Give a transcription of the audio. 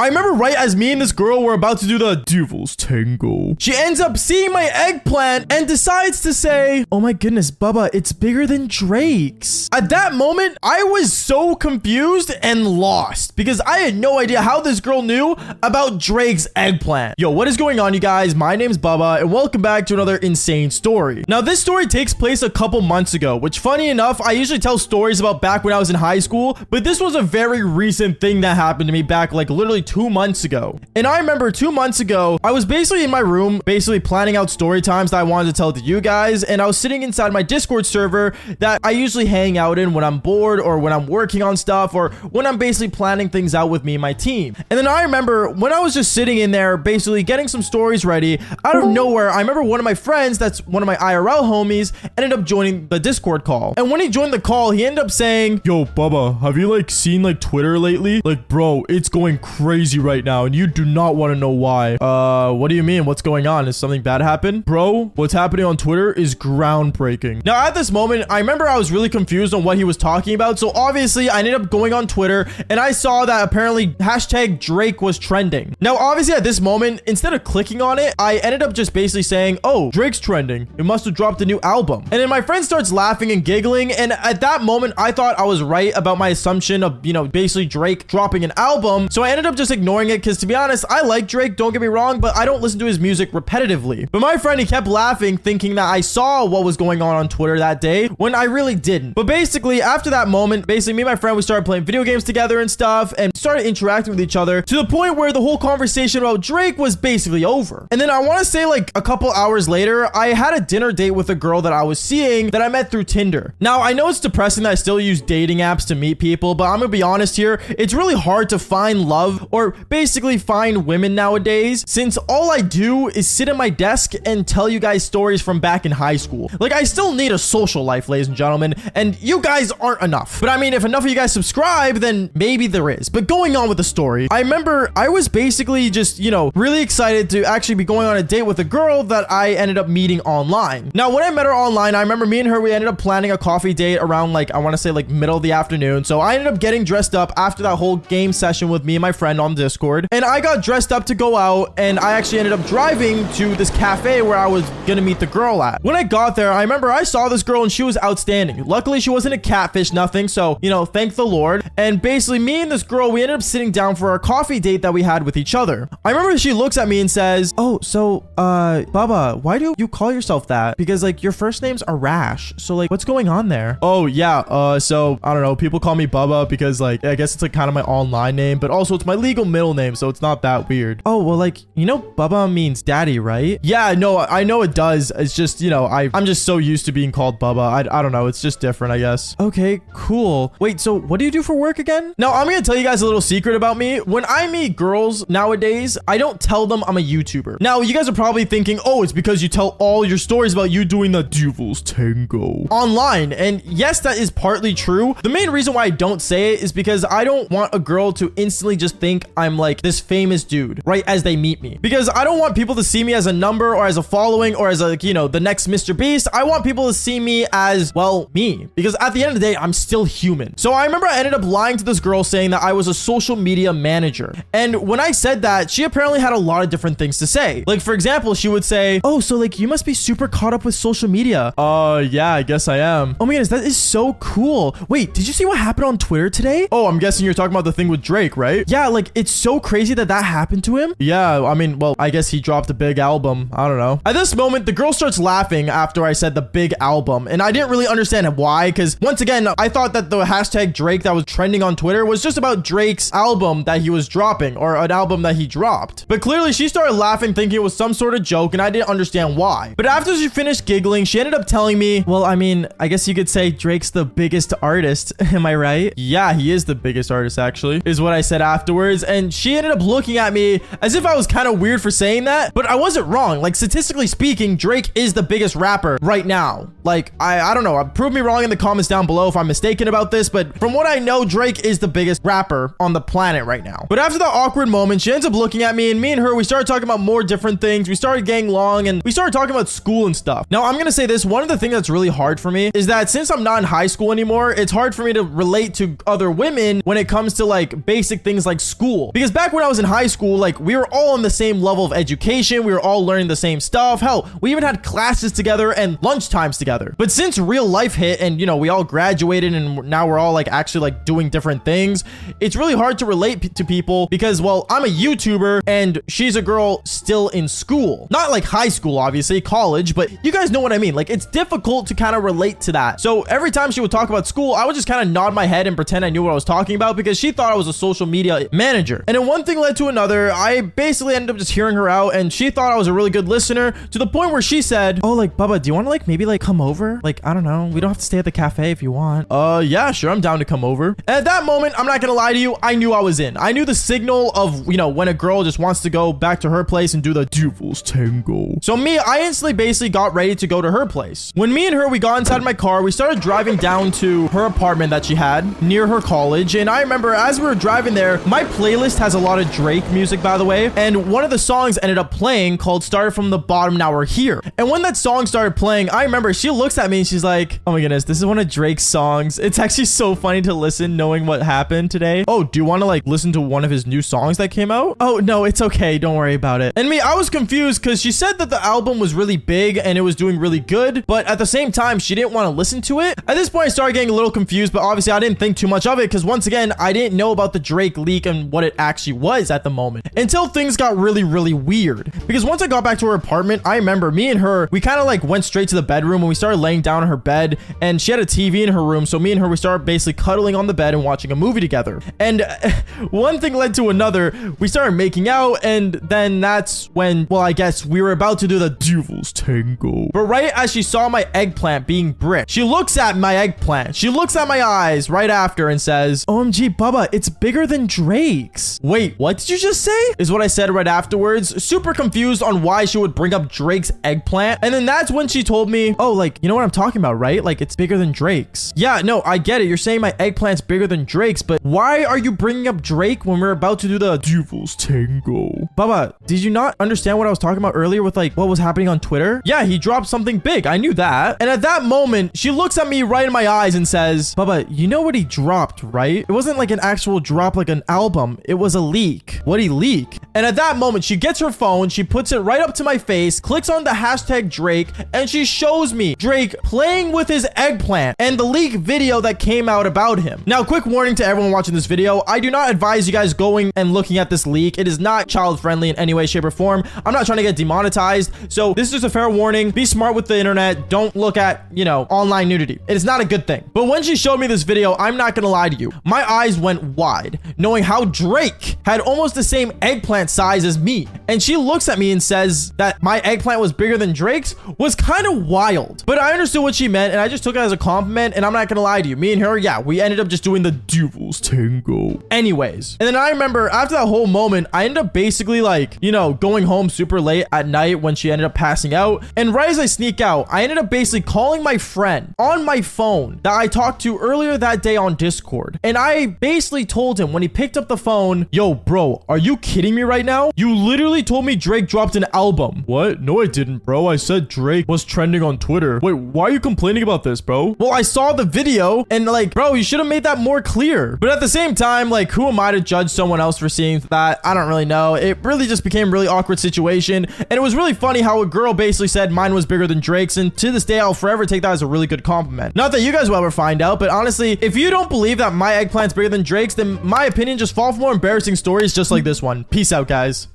I remember right as me and this girl were about to do the devil's tango, she ends up seeing my eggplant and decides to say, oh my goodness, Bubba, it's bigger than Drake's. At that moment, I was so confused and lost because I had no idea how this girl knew about Drake's eggplant. Yo, what is going on, you guys? My name's Bubba and welcome back to another insane story. Now, this story takes place a couple months ago, which funny enough, I usually tell stories about back when I was in high school, but this was a very recent thing that happened to me back like literally 2 months ago. And I remember 2 months ago, I was basically in my room, basically planning out story times that I wanted to tell to you guys. And I was sitting inside my Discord server that I usually hang out in when I'm bored or when I'm working on stuff or when I'm basically planning things out with me and my team. And then I remember when I was just sitting in there, basically getting some stories ready, out of nowhere, I remember one of my friends, that's one of my IRL homies, ended up joining the Discord call. And when he joined the call, he ended up saying, yo, Bubba, have you like seen like Twitter lately? Like, bro, it's going crazy right now and you do not want to know why. What do you mean? What's going on? Is something bad happen? Bro, what's happening on Twitter is groundbreaking. Now, at this moment, I remember I was really confused on what he was talking about. So obviously, I ended up going on Twitter and I saw that apparently hashtag Drake was trending. Now, obviously, at this moment, instead of clicking on it, I ended up just basically saying, oh, Drake's trending. It must have dropped a new album. And then my friend starts laughing and giggling. And at that moment, I thought I was right about my assumption of, you know, basically Drake dropping an album. So I ended up just ignoring it because, to be honest, I like Drake, don't get me wrong, but I don't listen to his music repetitively. But my friend, he kept laughing, thinking that I saw what was going on Twitter that day when I really didn't. But basically, after that moment, basically me and my friend, we started playing video games together and stuff and started interacting with each other to the point where the whole conversation about Drake was basically over. And then I want to say like a couple hours later, I had a dinner date with a girl that I was seeing that I met through Tinder. Now, I know it's depressing that I still use dating apps to meet people, but I'm gonna be honest here, it's really hard to find love or basically find women nowadays since all I do is sit at my desk and tell you guys stories from back in high school. Like, I still need a social life, ladies and gentlemen, and you guys aren't enough. But I mean, if enough of you guys subscribe, then maybe there is. But going on with the story, I remember I was basically just, you know, really excited to actually be going on a date with a girl that I ended up meeting online. Now, when I met her online, I remember me and her, we ended up planning a coffee date around like, I want to say like middle of the afternoon. So I ended up getting dressed up after that whole game session with me and my friend on Discord. And I got dressed up to go out and I actually ended up driving to this cafe where I was gonna meet the girl at. When I got there, I remember I saw this girl and she was outstanding. Luckily, she wasn't a catfish, nothing. So, you know, thank the Lord. And basically me and this girl, we ended up sitting down for our coffee date that we had with each other. I remember she looks at me and says, oh, so, Bubba, why do you call yourself that? Because like your first name's Arash. So like, what's going on there? Oh yeah. So I don't know. People call me Bubba because like, I guess it's like kind of my online name, but also it's my legal middle name. So it's not that weird. Oh, well, like, you know, Bubba means daddy, right? Yeah, no, I know it does. It's just, you know, I'm just so used to being called Bubba. I don't know. It's just different, I guess. Okay, cool. Wait, so what do you do for work again? Now, I'm going to tell you guys a little secret about me. When I meet girls nowadays, I don't tell them I'm a YouTuber. Now, you guys are probably thinking, oh, it's because you tell all your stories about you doing the devil's tango online. And yes, that is partly true. The main reason why I don't say it is because I don't want a girl to instantly just think I'm like this famous dude right as they meet me, because I don't want people to see me as a number or as a following or as a, you know, the next Mr. Beast. I want people to see me as, well, me, because at the end of the day, I'm still human. So I remember I ended up lying to this girl saying that I was a social media manager. And when I said that, she apparently had a lot of different things to say. Like, for example, she would say, oh, so like you must be super caught up with social media. Yeah, I guess I am. Oh my goodness, that is so cool. Wait, did you see what happened on Twitter today? Oh, I'm guessing you're talking about the thing with Drake, right? Yeah, like it's so crazy that happened to him. Yeah, I mean, well, I guess he dropped a big album. I don't know. At this moment, the girl starts laughing after I said the big album. And I didn't really understand why, because once again, I thought that the hashtag Drake that was trending on Twitter was just about Drake's album that he was dropping, or an album that he dropped. But clearly she started laughing thinking it was some sort of joke, and I didn't understand why. But after she finished giggling, she ended up telling me, well, I mean, I guess you could say Drake's the biggest artist. Am I right? Yeah, he is the biggest artist, actually, is what I said afterwards. And she ended up looking at me as if I was kind of weird for saying that, but I wasn't wrong. Like, statistically speaking, Drake is the biggest rapper right now. Like, I don't know. Prove me wrong in the comments down below if I'm mistaken about this, but from what I know, Drake is the biggest rapper on the planet right now. But after that awkward moment, she ends up looking at me, and her, we started talking about more different things. We started getting along, and we started talking about school and stuff. Now, I'm gonna say this. One of the things that's really hard for me is that since I'm not in high school anymore, it's hard for me to relate to other women when it comes to like basic things like school school. Because back when I was in high school, like, we were all on the same level of education. We were all learning the same stuff. Hell, we even had classes together and lunch times together. But since real life hit and, you know, we all graduated and now we're all like actually like doing different things, it's really hard to relate to people because, well, I'm a YouTuber and she's a girl still in school. Not like high school, obviously, college, but you guys know what I mean. Like, it's difficult to kind of relate to that. So every time she would talk about school, I would just kind of nod my head and pretend I knew what I was talking about because she thought I was a social media manager. And then one thing led to another. I basically ended up just hearing her out and she thought I was a really good listener to the point where she said, oh, like, Bubba, do you want to like maybe like come over? Like, I don't know. We don't have to stay at the cafe if you want. Yeah, sure. I'm down to come over. And at that moment, I'm not going to lie to you. I knew I was in. I knew the signal of, you know, when a girl just wants to go back to her place and do the devil's tango. So me, I instantly basically got ready to go to her place. When me and her, we got inside my car, we started driving down to her apartment that she had near her college. And I remember as we were driving there, my playlist has a lot of Drake music, by the way. And one of the songs ended up playing called Started From the Bottom, Now We're Here. And when that song started playing, I remember she looks at me and she's like, oh my goodness, this is one of Drake's songs. It's actually so funny to listen knowing what happened today. Oh, do you want to like listen to one of his new songs that came out? Oh, no, it's okay. Don't worry about it. And me, I was confused because she said that the album was really big and it was doing really good. But at the same time, she didn't want to listen to it. At this point, I started getting a little confused, but obviously I didn't think too much of it because once again, I didn't know about the Drake leak and what it actually was at the moment until things got really, really weird. Because once I got back to her apartment, I remember me and her, we kind of like went straight to the bedroom and we started laying down on her bed and she had a TV in her room. So me and her, we started basically cuddling on the bed and watching a movie together. And one thing led to another. We started making out and then that's when, well, I guess we were about to do the devil's tango. But right as she saw my eggplant being bricked, she looks at my eggplant. She looks at my eyes right after and says, OMG, Bubba, it's bigger than Drake's. Wait, what did you just say? Is what I said right afterwards. Super confused on why she would bring up Drake's eggplant. And then that's when she told me, oh, like, you know what I'm talking about, right? Like, it's bigger than Drake's. Yeah, no, I get it. You're saying my eggplant's bigger than Drake's, but why are you bringing up Drake when we're about to do the devil's tango? Bubba, did you not understand what I was talking about earlier with like what was happening on Twitter? Yeah, he dropped something big. I knew that. And at that moment, she looks at me right in my eyes and says, Bubba, you know what he dropped, right? It wasn't like an actual drop, like an album. It was a leak. What'd he leak? And at that moment, she gets her phone, she puts it right up to my face, clicks on the hashtag Drake, and she shows me Drake playing with his eggplant and the leak video that came out about him. Now, quick warning to everyone watching this video. I do not advise you guys going and looking at this leak. It is not child friendly in any way, shape, or form. I'm not trying to get demonetized. So this is just a fair warning. Be smart with the internet. Don't look at, you know, online nudity. It is not a good thing. But when she showed me this video, I'm not gonna lie to you. My eyes went wide, knowing how Drake had almost the same eggplant size as me. And she looks at me and says that my eggplant was bigger than Drake's was kind of wild. But I understood what she meant and I just took it as a compliment, and I'm not gonna lie to you. Me and her, yeah, we ended up just doing the devil's tango. Anyways. And then I remember after that whole moment, I ended up basically like, you know, going home super late at night when she ended up passing out. And right as I sneak out, I ended up basically calling my friend on my phone that I talked to earlier that day on Discord. And I basically told him when he picked up the phone, yo, bro, are you kidding me right now? You literally told me Drake dropped an album. What? No, I didn't, bro. I said Drake was trending on Twitter. Wait, why are you complaining about this, bro? Well, I saw the video and like, bro, you should have made that more clear. But at the same time, like, who am I to judge someone else for seeing that? I don't really know. It really just became a really awkward situation. And it was really funny how a girl basically said mine was bigger than Drake's. And to this day, I'll forever take that as a really good compliment. Not that you guys will ever find out, but honestly, if you don't believe that my eggplant's bigger than Drake's, then my opinion, just fall for more embarrassing stories just like this one. Peace out, guys.